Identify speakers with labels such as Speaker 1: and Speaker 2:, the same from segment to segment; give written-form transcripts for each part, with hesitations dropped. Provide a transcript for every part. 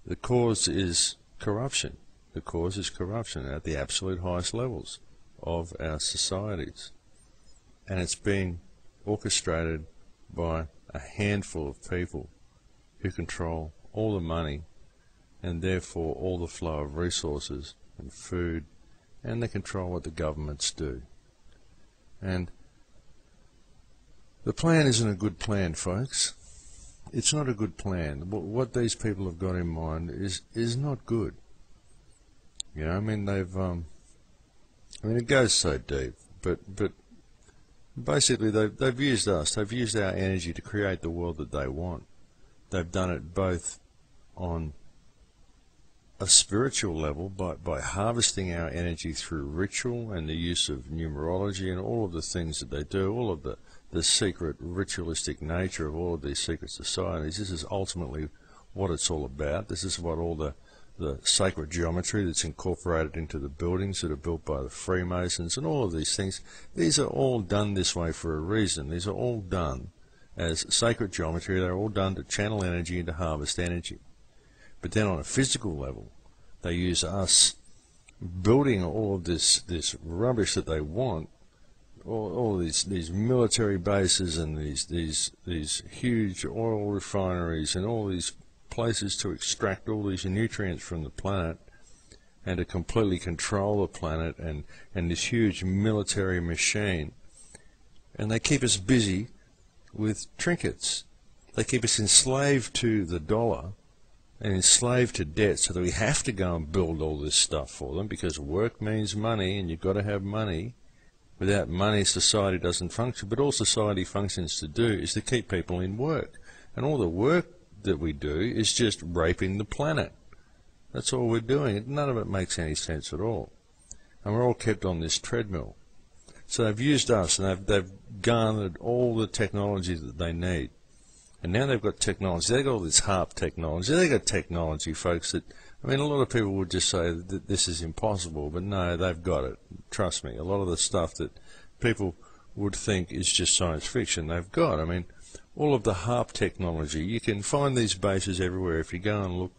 Speaker 1: The cause is corruption. The cause is corruption at the absolute highest levels of our societies. And it's being orchestrated by a handful of people who control all the money and therefore all the flow of resources and food, and they control what the governments do. And the plan isn't a good plan, folks. It's not a good plan. What these people have got in mind is not good. You know, I mean, it goes so deep, but basically they've used us. They've used our energy to create the world that they want. They've done it both on a spiritual level by harvesting our energy through ritual and the use of numerology and all of the things that they do, all of the secret ritualistic nature of all of these secret societies. This is ultimately what it's all about. This is what all the sacred geometry that's incorporated into the buildings that are built by the Freemasons and all of these things, these are all done this way for a reason. These are all done as sacred geometry. They're all done to channel energy and to harvest energy. But then on a physical level, they use us building all of this rubbish that they want, all these military bases and these huge oil refineries and all these places to extract all these nutrients from the planet and to completely control the planet, and this huge military machine. And they keep us busy with trinkets. They keep us enslaved to the dollar and enslaved to debt, so that we have to go and build all this stuff for them, because work means money and you've got to have money. Without money, society doesn't function. But all society functions to do is to keep people in work. And all the work that we do is just raping the planet. That's all we're doing. None of it makes any sense at all. And we're all kept on this treadmill. So they've used us, and they've garnered all the technology that they need. And now they've got technology. They've got all this HARP technology. They've got technology, folks, that, I mean, a lot of people would just say that this is impossible, but no, they've got it. Trust me, a lot of the stuff that people would think is just science fiction, they've got. I mean, all of the HARP technology, you can find these bases everywhere. If you go and look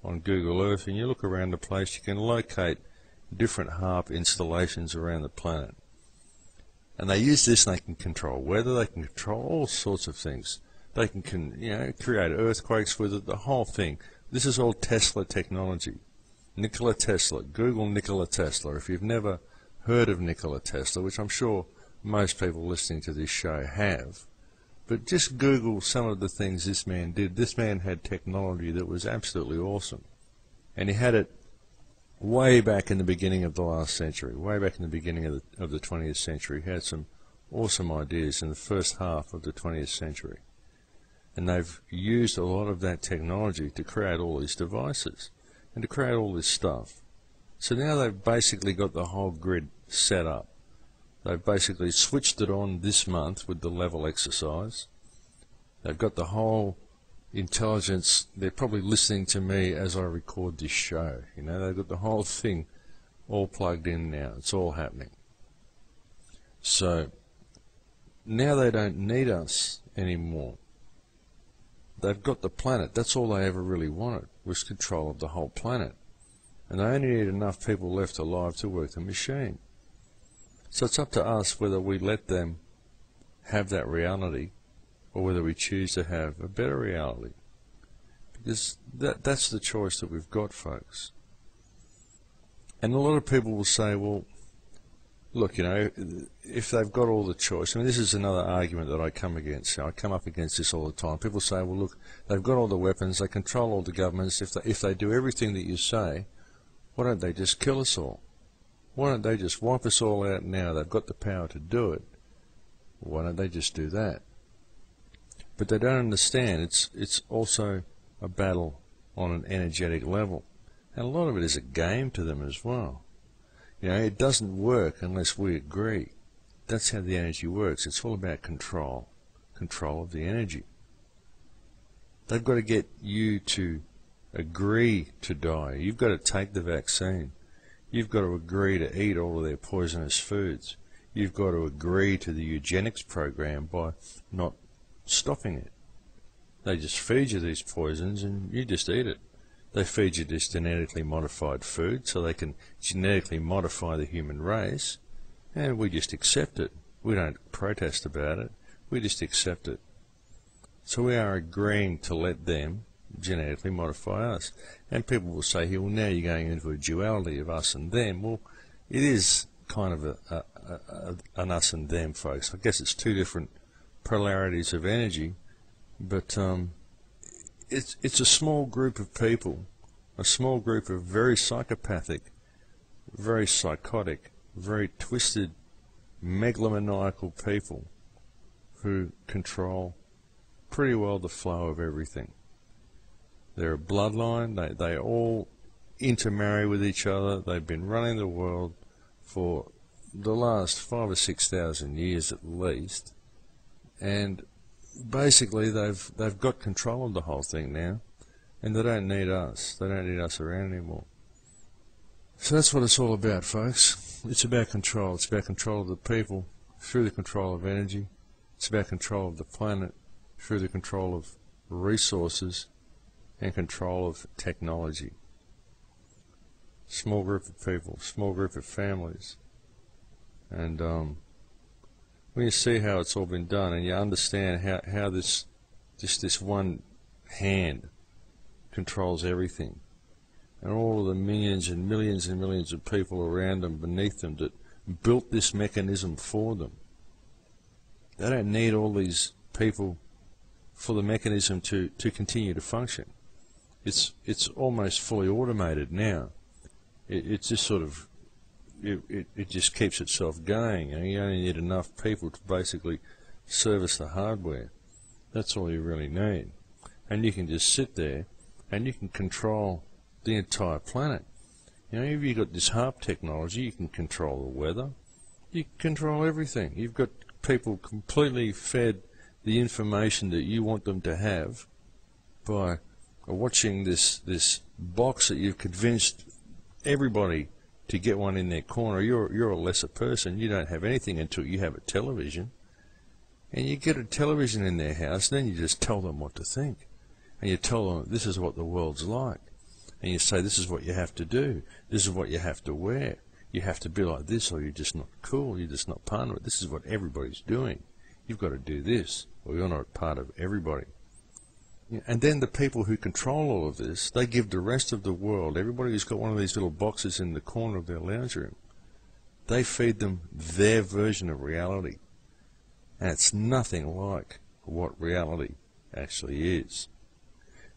Speaker 1: on Google Earth and you look around the place, you can locate different HARP installations around the planet. And they use this, and they can control weather, they can control all sorts of things. They can create earthquakes with it, the whole thing. This is all Tesla technology. Nikola Tesla. Google Nikola Tesla. If you've never heard of Nikola Tesla, which I'm sure most people listening to this show have, but just Google some of the things this man did. This man had technology that was absolutely awesome. And he had it way back in the beginning of the last century, way back in the beginning of the 20th century. He had some awesome ideas in the first half of the 20th century. And they've used a lot of that technology to create all these devices and to create all this stuff. So now they've basically got the whole grid set up. They've basically switched it on this month with the level exercise. They've got the whole intelligence. They're probably listening to me as I record this show. You know, they've got the whole thing all plugged in now. It's all happening. So now they don't need us anymore. They've got the planet. That's all they ever really wanted, was control of the whole planet. And they only need enough people left alive to work the machine. So it's up to us whether we let them have that reality or whether we choose to have a better reality. Because that's the choice that we've got, folks. And a lot of people will say, well, look, you know, if they've got all the choice, I mean, this is another argument that I come against. I come up against this all the time. People say, well, look, they've got all the weapons, they control all the governments. If they do everything that you say, why don't they just kill us all? Why don't they just wipe us all out now? They've got the power to do it. Why don't they just do that? But they don't understand. It's also a battle on an energetic level. And a lot of it is a game to them as well. You know, it doesn't work unless we agree. That's how the energy works. It's all about control of the energy. They've got to get you to agree to die. You've got to take the vaccine. You've got to agree to eat all of their poisonous foods. You've got to agree to the eugenics program by not stopping it. They just feed you these poisons and you just eat it. They feed you this genetically modified food so they can genetically modify the human race, and we just accept it. We don't protest about it. We just accept it. So we are agreeing to let them genetically modify us. And people will say, well, now you're going into a duality of us and them. Well, it is kind of an us and them, folks. I guess it's two different polarities of energy, but it's a small group of people, a small group of very psychopathic, very psychotic, very twisted, megalomaniacal people who control pretty well the flow of everything. They're a bloodline, they all intermarry with each other. They've been running the world for the last 5,000 or 6,000 years at least, and basically they've got control of the whole thing now, and they don't need us. They don't need us around anymore. So that's what it's all about, folks. It's about control. It's about control of the people through the control of energy. It's about control of the planet through the control of resources and control of technology. Small group of people, small group of families. And when you see how it's all been done, and you understand how this one hand controls everything, and all of the millions and millions and millions of people around them, beneath them, that built this mechanism for them. They don't need all these people for the mechanism to continue to function. It's almost fully automated now. It just sort of it just keeps itself going, and you only need enough people to basically service the hardware. That's all you really need. And you can just sit there and you can control the entire planet. You know, if you've got this HARP technology, you can control the weather. You can control everything. You've got people completely fed the information that you want them to have by watching this box that you've convinced everybody to get one in their corner. You're a lesser person. You don't have anything until you have a television. And you get a television in their house, and then you just tell them what to think. And you tell them this is what the world's like. And you say this is what you have to do. This is what you have to wear. You have to be like this, or you're just not cool. You're just not part of it. This is what everybody's doing. You've got to do this, or you're not part of everybody. And then the people who control all of this, they give the rest of the world, everybody who's got one of these little boxes in the corner of their lounge room, they feed them their version of reality. And it's nothing like what reality actually is.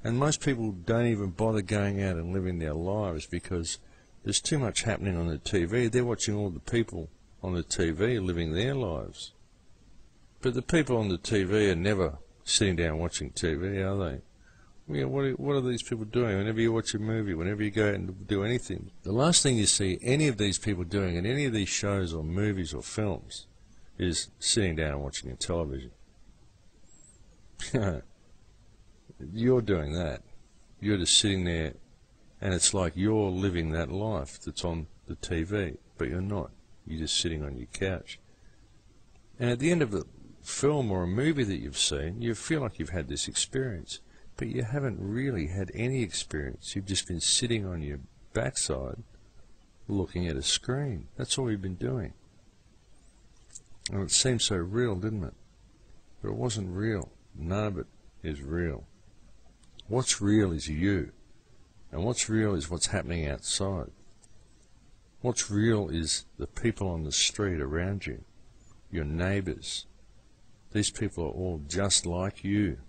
Speaker 1: And most people don't even bother going out and living their lives because there's too much happening on the TV. They're watching all the people on the TV living their lives. But the people on the TV are never sitting down watching TV, are they? Yeah, what are these people doing? Whenever you watch a movie, whenever you go out and do anything, the last thing you see any of these people doing in any of these shows or movies or films is sitting down and watching a television. You're doing that. You're just sitting there, and it's like you're living that life that's on the TV, but you're not. You're just sitting on your couch. And at the end of a film or a movie that you've seen, you feel like you've had this experience, but you haven't really had any experience. You've just been sitting on your backside looking at a screen. That's all you've been doing. And it seemed so real, didn't it? But it wasn't real. None of it is real. What's real is you. And what's real is what's happening outside. What's real is the people on the street around you, your neighbours. These people are all just like you.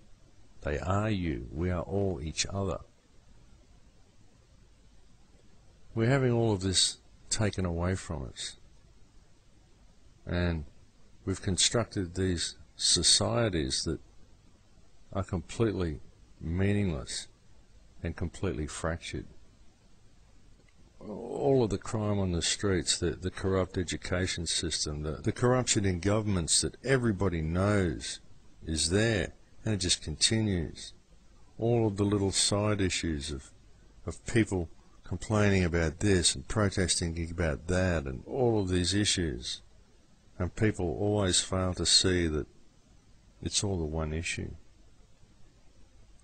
Speaker 1: They are you. We are all each other. We're having all of this taken away from us. And we've constructed these societies that are completely meaningless and completely fractured. All of the crime on the streets, the corrupt education system, the corruption in governments that everybody knows is there, and it just continues. All of the little side issues of people complaining about this and protesting about that and all of these issues, and people always fail to see that it's all the one issue.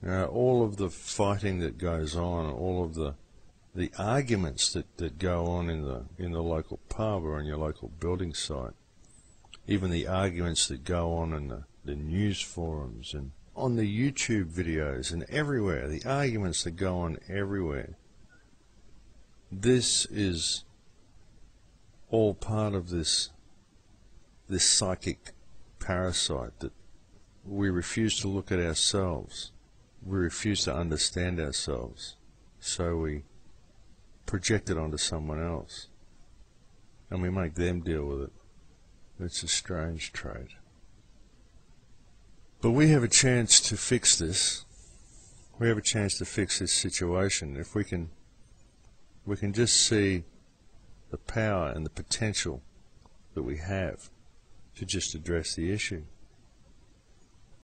Speaker 1: All of the fighting that goes on, all of the arguments that go on in the local pub or in your local building site, even the arguments that go on in the news forums and on the YouTube videos and everywhere, the arguments that go on everywhere. This is all part of this psychic parasite that we refuse to look at ourselves. We refuse to understand ourselves. So we project it onto someone else. And we make them deal with it. It's a strange trait. But we have a chance to fix this. We have a chance to fix this situation. If we can just see the power and the potential that we have to just address the issue.